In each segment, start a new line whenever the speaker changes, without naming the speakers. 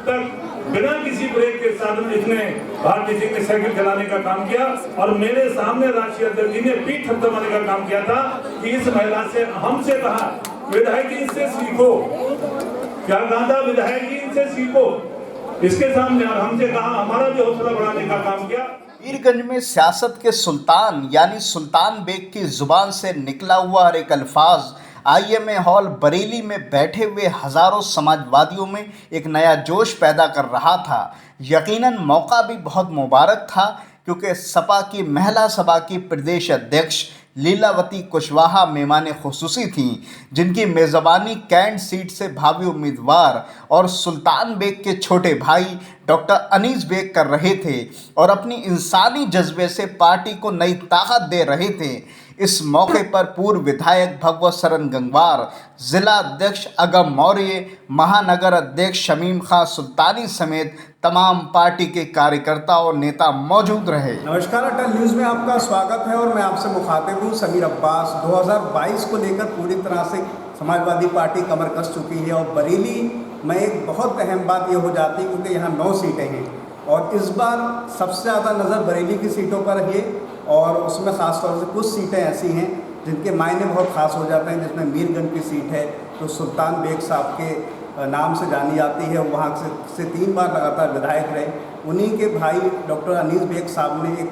तक बिना किसी ब्रेक के साधन इसने भारतीय सिंह ने साइकिल चलाने का काम किया और मेरे सामने राष्ट्रीय अध्यक्ष जी ने पीठ थपथपाने का काम किया था कि इस महिला से हमसे कहा विधायक जी इनसे सीखो, क्या कहा था विधायक जी इनसे सीखो, इसके सामने और हमसे कहा हमारा भी हौसला बढ़ाने का काम किया।
मीरगंज में सियासत के सुल्तान यानी सुल्तान बेग की जुबान से निकला हुआ हर एक अल्फाज IMA हॉल बरेली में बैठे हुए हजारों समाजवादियों में एक नया जोश पैदा कर रहा था। यकीनन मौका भी बहुत मुबारक था क्योंकि सपा की महिला सभा की प्रदेश अध्यक्ष लीलावती कुशवाहा मेहमान खुसूसी थीं, जिनकी मेज़बानी कैंट सीट से भावी उम्मीदवार और सुल्तान बेग के छोटे भाई डॉक्टर अनीस बेग कर रहे थे और अपनी इंसानी जज्बे से पार्टी को नई ताकत दे रहे थे। इस मौके पर पूर्व विधायक भगवत शरण गंगवार, जिला अध्यक्ष अगम मौर्य, महानगर अध्यक्ष शमीम खां सुल्तानी समेत तमाम पार्टी के कार्यकर्ता और नेता मौजूद रहे।
नमस्कार, अटल न्यूज़ में आपका स्वागत है और मैं आपसे मुखातिब हूँ समीर अब्बास। 2022 को लेकर पूरी तरह से समाजवादी पार्टी कमर कस चुकी है और बरेली में एक बहुत अहम बात ये हो जाती है क्योंकि यहाँ 9 सीटें हैं और इस बार सबसे ज़्यादा नज़र बरेली की सीटों पर है और उसमें ख़ास तौर से कुछ सीटें ऐसी हैं जिनके मायने बहुत ख़ास हो जाते हैं, जिसमें मीरगंज की सीट है तो सुल्तान बेग साहब के नाम से जानी जाती है। वहाँ से 3 बार लगातार विधायक रहे। उन्हीं के भाई डॉक्टर अनीस बेग साहब ने एक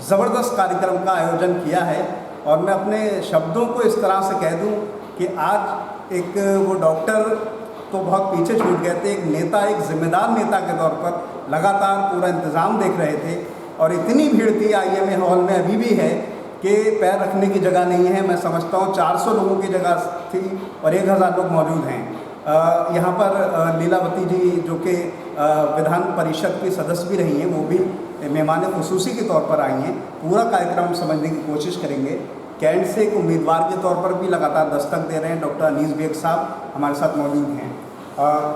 ज़बरदस्त कार्यक्रम का आयोजन किया है और मैं अपने शब्दों को इस तरह से कह दूँ कि आज एक वो डॉक्टर तो बहुत पीछे छूट गए थे, एक नेता, एक जिम्मेदार नेता के तौर पर लगातार पूरा इंतज़ाम देख रहे थे और इतनी भीड़ थी IMA हॉल में अभी भी है कि पैर रखने की जगह नहीं है। मैं समझता हूँ 400 लोगों की जगह थी और 1000 लोग मौजूद हैं। यहाँ पर लीलावती जी जो कि विधान परिषद की सदस्य भी रही हैं, वो भी मेहमान खुसूसी के तौर पर आई हैं। पूरा कार्यक्रम समझने की कोशिश करेंगे। कैंट से एक उम्मीदवार के तौर पर भी लगातार दस्तक दे रहे हैं डॉक्टर अनीस बेग साहब हमारे साथ मौजूद हैं।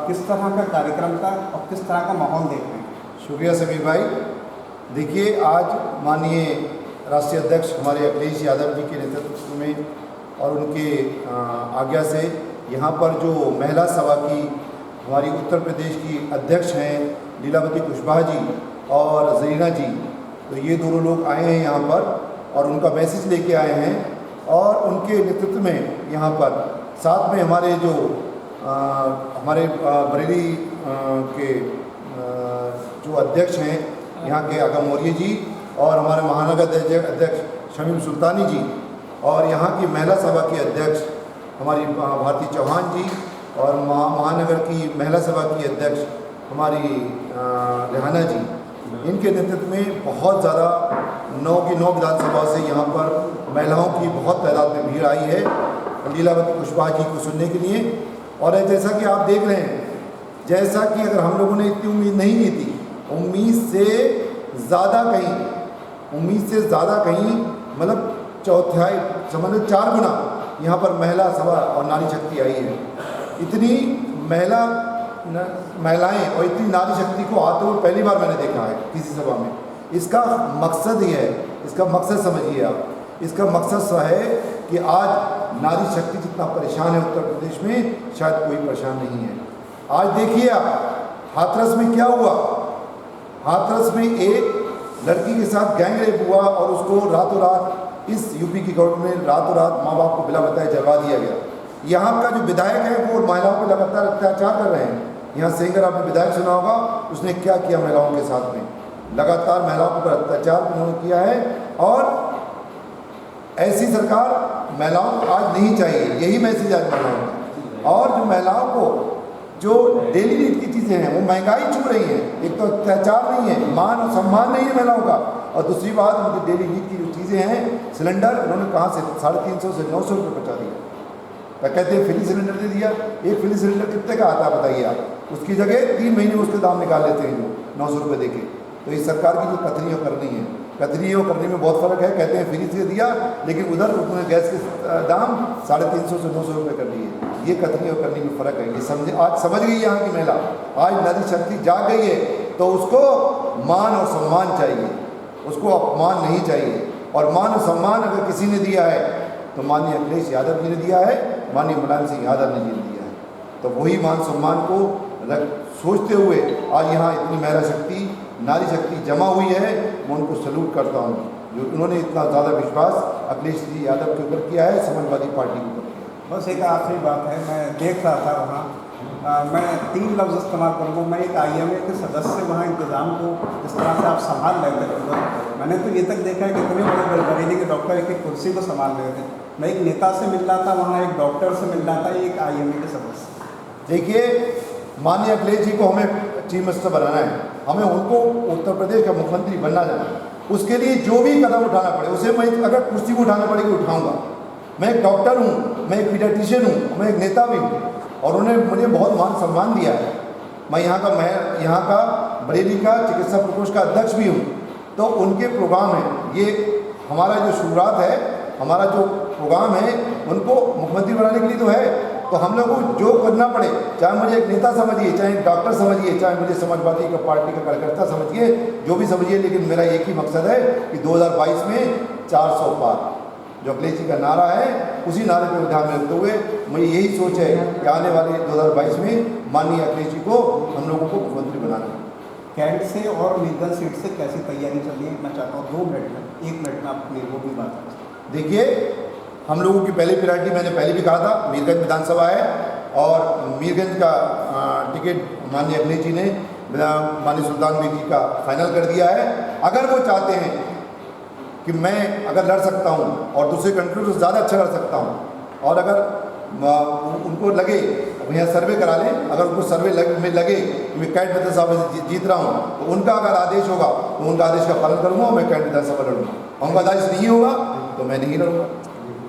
किस तरह का कार्यक्रम था और किस तरह का माहौल देख रहे हैं?
शुक्रिया समीर भाई। देखिए, आज माननीय राष्ट्रीय अध्यक्ष हमारे अखिलेश यादव जी के नेतृत्व में और उनके आज्ञा से यहाँ पर जो महिला सभा की हमारी उत्तर प्रदेश की अध्यक्ष हैं लीलावती कुशवाहा जी और जरीना जी, तो ये दोनों लोग आए हैं यहाँ पर और उनका मैसेज लेके आए हैं और उनके नेतृत्व में यहाँ पर साथ में हमारे जो हमारे बरेली के जो अध्यक्ष हैं यहाँ के अगम मौर्य जी और हमारे महानगर अध्यक्ष शमीम सुल्तानी जी और यहाँ की महिला सभा की अध्यक्ष हमारी भारती चौहान जी और महानगर की महिला सभा की अध्यक्ष हमारी रेहाना जी, इनके नेतृत्व में बहुत ज़्यादा 9 की 9 विधानसभा से यहाँ पर महिलाओं की बहुत तादाद में भीड़ आई है लीलावती कुशवाहा जी को सुनने के लिए। और जैसा कि आप देख रहे हैं, जैसा कि अगर हम लोगों ने इतनी उम्मीद नहीं की थी, उम्मीद से ज़्यादा कहीं मतलब चौथाई समझ लो 4 गुना यहाँ पर महिला सभा और नारी शक्ति आई है। इतनी महिलाएं और इतनी नारी शक्ति को आते हुए पहली बार मैंने देखा है किसी सभा में। इसका मकसद ये है, इसका मकसद समझिए आप, इसका मकसद है कि आज नारी शक्ति जितना परेशान है उत्तर प्रदेश में शायद कोई परेशान नहीं है। आज देखिए आप हाथरस में क्या हुआ। हाथरस में एक लड़की के साथ गैंग रेप हुआ और उसको रातों रात इस यूपी की गवर्नमेंट में रातों रात माँ बाप को बिना बताए जलवा दिया गया। यहाँ का जो विधायक है वो महिलाओं पर लगातार अत्याचार कर रहे हैं। यहाँ सेंगर आपने विधायक सुना होगा, उसने क्या किया महिलाओं के साथ में, लगातार महिलाओं पर अत्याचार उन्होंने किया है। और ऐसी सरकार महिलाओं को आज नहीं चाहिए, यही मैसेज आज महिलाओं का। और जो महिलाओं को जो डेली नीड की चीज़ें हैं वो महंगाई छू रही हैं। एक तो अत्याचार नहीं है, मान और सम्मान नहीं है महिलाओं का, और दूसरी बात उनकी डेली नीड की जो चीज़ें हैं, सिलेंडर उन्होंने कहाँ से 350 से 900 रुपये पहुँचा दिया। क्या कहते हैं फ्री सिलेंडर दे दिया। एक फ्री सिलेंडर कितने का आता है बताइए आप, उसकी जगह 3 महीने में उसके दाम निकाल लेते हैं जो 900 रुपये दे के। तो इस सरकार की जो कथनी और करनी है, कथनी और करने में बहुत फ़र्क है। कहते हैं फ्री से दिया, लेकिन उधर उन्होंने गैस के दाम 350 से 900 रुपये कर दिए। ये कथनी और करने में फ़र्क है। ये समझे, आज समझ गई यहाँ की महिला, आज नारी शक्ति जाग गई है। तो उसको मान और सम्मान चाहिए, उसको अपमान नहीं चाहिए। और मान और सम्मान अगर किसी ने दिया है तो माननीय अखिलेश यादव जी ने दिया है, माननीय मुलायम सिंह यादव ने जी ने दिया है। तो वही मान सम्मान को सोचते हुए आज यहाँ इतनी महिला शक्ति, नारी शक्ति जमा हुई है। मैं उनको सल्यूट करता हूँ जो उन्होंने इतना ज़्यादा विश्वास अखिलेश जी यादव के ऊपर किया है, समाजवादी पार्टी के ऊपर।
बस एक आखिरी बात है, मैं देख रहा था वहाँ, मैं 3 लफ्ज़ इस्तेमाल करूँगा। मैं एक IMA के सदस्य वहाँ इंतज़ाम को जिस तरह से आप संभाल रहे थे, मैंने तो ये तक देखा है कि इतने बड़े बरेली के डॉक्टर एक कुर्सी को संभाल रहे थे। मैं एक नेता से मिल रहा था वहाँ, एक डॉक्टर से मिल रहा था, एक IMA के सदस्य।
देखिए, माननीय अखिलेश जी को हमें चीफ मिनिस्टर बनाना है, हमें उनको उत्तर प्रदेश का मुख्यमंत्री बनना है। उसके लिए जो भी कदम उठाना पड़े, उसे मैं अगर कुर्सी को उठाना पड़ेगी उठाऊंगा। मैं एक डॉक्टर हूँ, मैं एक पीडियाट्रिशियन हूँ, मैं एक नेता भी हूँ और उन्होंने मुझे बहुत मान सम्मान दिया है। मैं यहाँ का बरेली का चिकित्सा प्रकोष्ठ का अध्यक्ष भी हूँ। तो उनके प्रोग्राम है, ये हमारा जो शुरुआत है, हमारा जो प्रोग्राम है, उनको मुख्यमंत्री बनाने के लिए तो है। तो हम लोग को जो करना पड़े, चाहे मुझे एक नेता समझिए, चाहे एक डॉक्टर समझिए, चाहे मुझे समाजवादी का पार्टी का कार्यकर्ता समझिए, जो भी समझिए, लेकिन मेरा एक ही मकसद है कि 2022 में 400 पार, जो अखिलेश जी का नारा है, उसी नारे पर ध्यान में रखते हुए मेरी यही सोच है कि आने वाले 2022 में माननीय अखिलेश जी को हम लोगों को मुख्यमंत्री बनाना है।
कैंट से और मीरगंज सीट से कैसी तैयारी चल रही है? मैं चाहता हूँ 2 मिनट में, 1 मिनट में आप वो भी बात करें।
देखिए, हम लोगों की पहली प्रायोरिटी मैंने पहले भी कहा था, मीरगंज विधानसभा है और मीरगंज का टिकट माननीय अखिलेश जी ने माननीय सुल्तान बेग जी का फाइनल कर दिया है। अगर वो चाहते हैं कि मैं अगर लड़ सकता हूं और दूसरे कंट्री से ज़्यादा अच्छा लड़ सकता हूं और अगर उनको लगे भैया सर्वे करा लें, अगर उनको सर्वे में लगे कि मैं कैंट विधानसभा से जीत रहा हूं, तो उनका अगर आदेश होगा तो उनका आदेश का पालन करूँगा और मैं कैंट विधानसभा लड़ूँगा। उनका आदेश नहीं होगा तो मैं नहीं लड़ूँगा।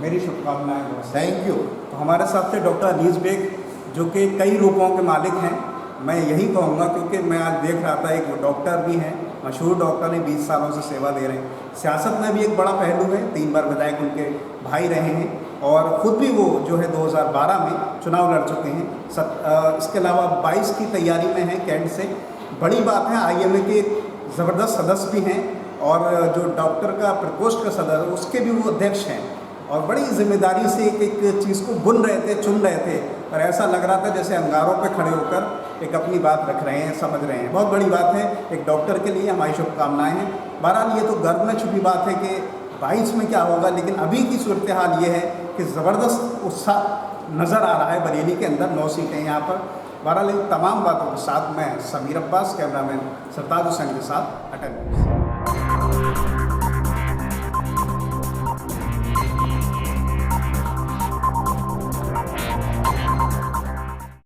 मेरी शुभकामनाएं।
Thank you.
तो हमारे साथ थे डॉक्टर अनीस बेग, जो कि कई रूपों के मालिक हैं। मैं यही कहूँगा क्योंकि मैं आज देख रहा था, एक डॉक्टर भी हैं, मशहूर डॉक्टर ने 20 सालों से सेवा दे रहे हैं। सियासत में भी एक बड़ा पहलू है, 3 बार विधायक उनके भाई रहे हैं और ख़ुद भी वो जो है 2012 में चुनाव लड़ चुके हैं। इसके अलावा 22 की तैयारी में हैं कैंट से। बड़ी बात है, IMA के ज़बरदस्त सदस्य भी हैं और जो डॉक्टर का प्रकोष्ठ का सदस्य उसके भी वो अध्यक्ष हैं और बड़ी जिम्मेदारी से एक चीज़ को बुन रहे थे, चुन रहे थे और ऐसा लग रहा था जैसे अंगारों पे खड़े होकर एक अपनी बात रख रहे हैं, समझ रहे हैं। बहुत बड़ी बात है, एक डॉक्टर के लिए हमारी शुभकामनाएं हैं। बहरहाल ये तो गर्व में छुपी बात है कि 22 में क्या होगा, लेकिन अभी की सूरत हाल ये है कि ज़बरदस्त उत्साह नज़र आ रहा है बरेली के अंदर। 9 सीटें यहाँ पर। बहरहाल इन तमाम बातों के साथ मैं समीर अब्बास, कैमरामैन सरताज हुसैन के साथ अटल।